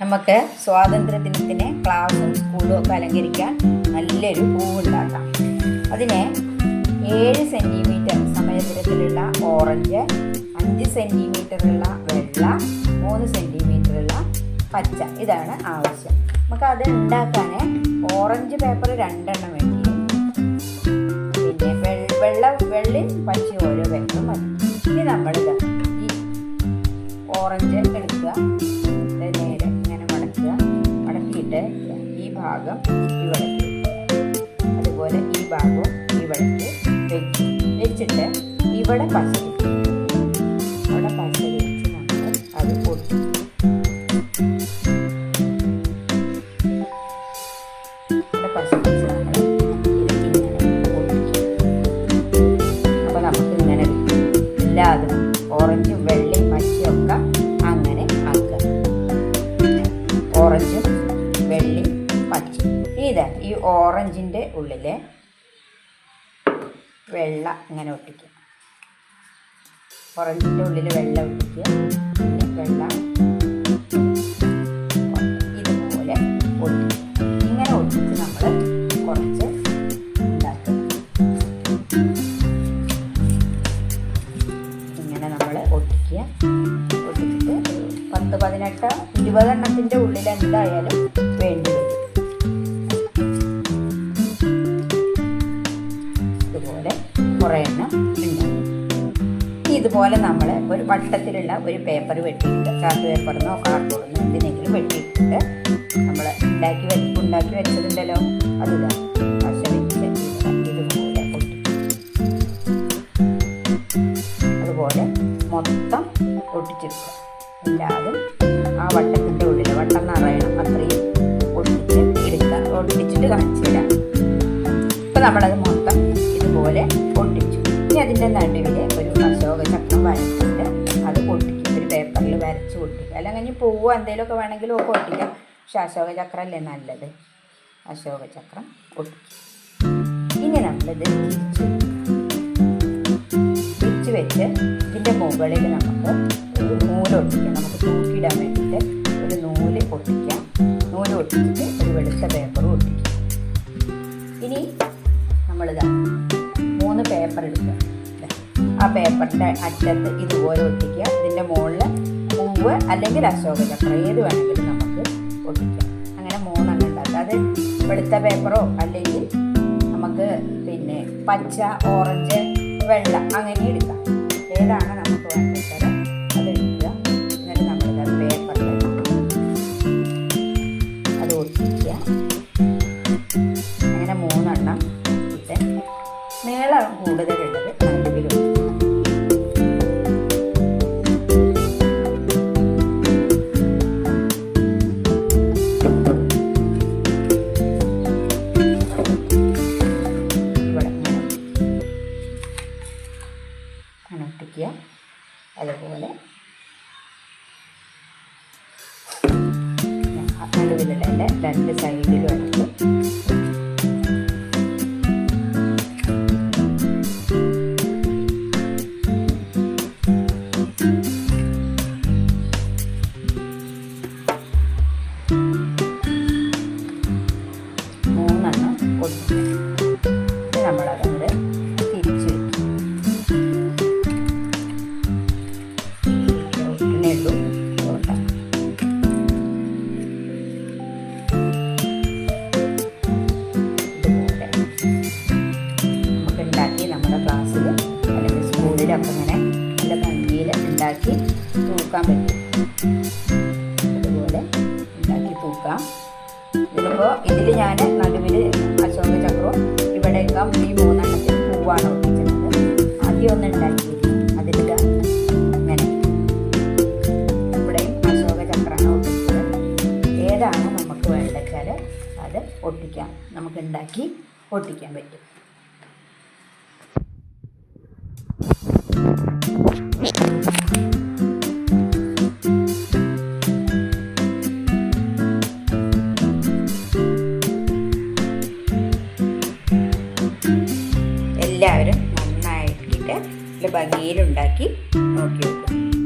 നമുക്ക് സ്വാതന്ത്ര്യദിനത്തിന് ക്ലാസ്സും സ്കൂളും ഒക്കെ അലങ്കരിക്കാൻ നല്ലൊരു പൂവുണ്ടാക്കാം. അതിന് 7 സെൻറ്റിമീറ്റർ സമചതുരത്തിലുള്ള ഓറഞ്ച്, 5 സെൻറ്റിമീറ്ററുള്ള വെള്ള, 3 സെൻറ്റിമീറ്ററുള്ള പച്ച, ഇതാണ് ആവശ്യം. നമുക്ക് അത് ഉണ്ടാക്കാൻ ഓറഞ്ച് പേപ്പർ 2 എണ്ണം വേണ്ടി, പിന്നെ വെള്ളയും പച്ച ഓരോ പേപ്പർ മതി. ഇനി നമ്മളിത് ഈ ഓറഞ്ച് എടുക്കുക, നേരെ ഇങ്ങനെ മടക്കിയിട്ട് ഈ ഭാഗം ഇവിടേക്ക്, അതുപോലെ ഈ ഭാഗവും ഇവിടേക്ക് വെച്ചിട്ട് ഇവിടെ പശ വെച്ച് നമ്മൾ അത് പൊട്ടി പശ വെച്ച് നമ്മൾ ഇതിങ്ങനെ പൊട്ടിക്കും. അപ്പോൾ നമുക്ക് ഇങ്ങനെ എല്ലാതും ഓറഞ്ചും വെള്ളയും പച്ചയൊക്കെ അങ്ങനെ ആക്കുക. ഓറഞ്ചും വെള്ളയും പച്ചയും ഈ ഓറഞ്ചിൻ്റെ ഉള്ളിൽ വെള്ള ഇങ്ങനെ ഒട്ടിക്കുക. ഓറഞ്ചിൻ്റെ ഉള്ളിൽ വെള്ള ഒട്ടിക്കുക. പിന്നെ വെള്ള ഇതുപോലെ ഒട്ടിക്കുക. ഇങ്ങനെ ഒട്ടിച്ച് നമ്മൾ കുറച്ച് ഉണ്ടാക്കുക. ഇങ്ങനെ നമ്മൾ ഒട്ടിക്കുക. ഒട്ടിച്ചിട്ട് 10, 18, 20 എണ്ണത്തിൻ്റെ ഉള്ളിൽ എന്തായാലും വേണ്ടി വരും. ഇതുപോലെ കുറേ എണ്ണം ഉണ്ടാകും. ഇതുപോലെ നമ്മൾ ഒരു വട്ടത്തിലുള്ള ഒരു പേപ്പർ വെട്ടിയിട്ട്, ചാർട്ട് പേപ്പറിനോ കാർഡ്ബോർഡിനോ എന്തിനെങ്കിലും വെട്ടിയിട്ടിട്ട് നമ്മൾ ഉണ്ടാക്കി വെച്ചതുണ്ടല്ലോ, അതിതാ പശ വെച്ച് ഇതുപോലെ ഒട്ടിക്കും. അതുപോലെ മൊത്തം ഒട്ടിച്ചെടുക്കുക. എല്ലാതും ആ വട്ടത്തിൻ്റെ ഉള്ളിൽ വട്ടം നിറയണം അത്രയും ഒട്ടിച്ചിട്ട് കാണിച്ചിടാം. ഇപ്പം നമ്മളത് മൊത്തം ഇതുപോലെ ഒട്ടിച്ചു. ഇനി അതിൻ്റെ നടുവിൽ ഒരു അശോക ചക്രം വരച്ചിട്ട് അത് പൊട്ടിക്കും. ഒരു പേപ്പറിൽ വരച്ച് പൊട്ടിക്കുക. അല്ലെങ്കിൽ പൂവോ എന്തെങ്കിലുമൊക്കെ വേണമെങ്കിലും ഒക്കെ ഒട്ടിക്കാം. പക്ഷെ അശോക ചക്രമല്ലേ നല്ലത്. അശോക ചക്രം ഒട്ടിക്കും. ഇനി നമ്മളിത് തിരിച്ച് വെച്ച് ഇതിൻ്റെ മുകളിൽ നമുക്ക് ഒരു നൂലൊട്ടിക്കാം. നമുക്ക് തൂക്കിയിടാൻ വേണ്ടിയിട്ട് ഒരു നൂല് ഒട്ടിക്കാം. നൂല് ഒട്ടിച്ചിട്ട് ഒരു വെളുത്ത പേപ്പറും ഒട്ടിക്കാം. ഇനി നമ്മളിതാ 3 പേപ്പർ എടുക്കുക. ആ പേപ്പറിൻ്റെ അറ്റത്ത് ഇതുപോലെ ഒട്ടിക്കുക. ഇതിൻ്റെ മുകളിൽ പൂവ് അല്ലെങ്കിൽ അശോക ചക്രം ഏത് വേണമെങ്കിലും നമുക്ക് ഒട്ടിക്കാം. അങ്ങനെ 3 എണ്ണം ഉണ്ടാക്കുക. അത് വെളുത്ത പേപ്പറോ അല്ലെങ്കിൽ നമുക്ക് പിന്നെ പച്ച, ഓറഞ്ച്, വെള്ള അങ്ങനെ എടുക്കാം. ഏതാണ് നമുക്ക് വേണ്ടത് അത് എടുക്കുക. എന്നിട്ട് നമ്മളിത് പേപ്പറിൽ അത് ഒട്ടിക്കുക. അങ്ങനെ 3 എണ്ണം ഇട്ട് നീളം കൂടുതലുള്ളത് നടുവിൽ ഒട്ടിക്കുക. അതുപോലെ നടുവിലുള്ള 2 സൈഡിലും എടുത്ത് നമ്മളതങ്ങോട്ട് തിരിച്ച് വയ്ക്കും. ഇതുപോലെ നമുക്ക് ഉണ്ടാക്കി നമ്മുടെ ക്ലാസ്സിൽ അല്ലെങ്കിൽ സ്കൂളിലൊക്കെ ഇങ്ങനെ നല്ല ഭംഗിയിൽ ഉണ്ടാക്കി തൂക്കാൻ പറ്റും. അതുപോലെ ഉണ്ടാക്കി തൂക്കാം. ഇതിൽ ഞാൻ നടുവിൽ അശോക ചക്രവും ഇവിടെയൊക്കെ ഈ 3 എണ്ണത്തിൽ പൂവാണ് ഒട്ടിച്ചിട്ടുള്ളത്. ആദ്യം ഒന്ന് ഉണ്ടാക്കിയിരുന്നു. അതിലിത് ഇങ്ങനെ ഇവിടെയും അശോക ചക്രമാണ് ഒട്ടിച്ചത്. ഏതാണ് നമുക്ക് വേണ്ടച്ചാൽ അത് ഒട്ടിക്കാം. നമുക്ക് ഉണ്ടാക്കി ഒട്ടിക്കാൻ പറ്റും. എല്ലാവരും നന്നായിട്ട് ഭംഗിയിലുണ്ടാക്കി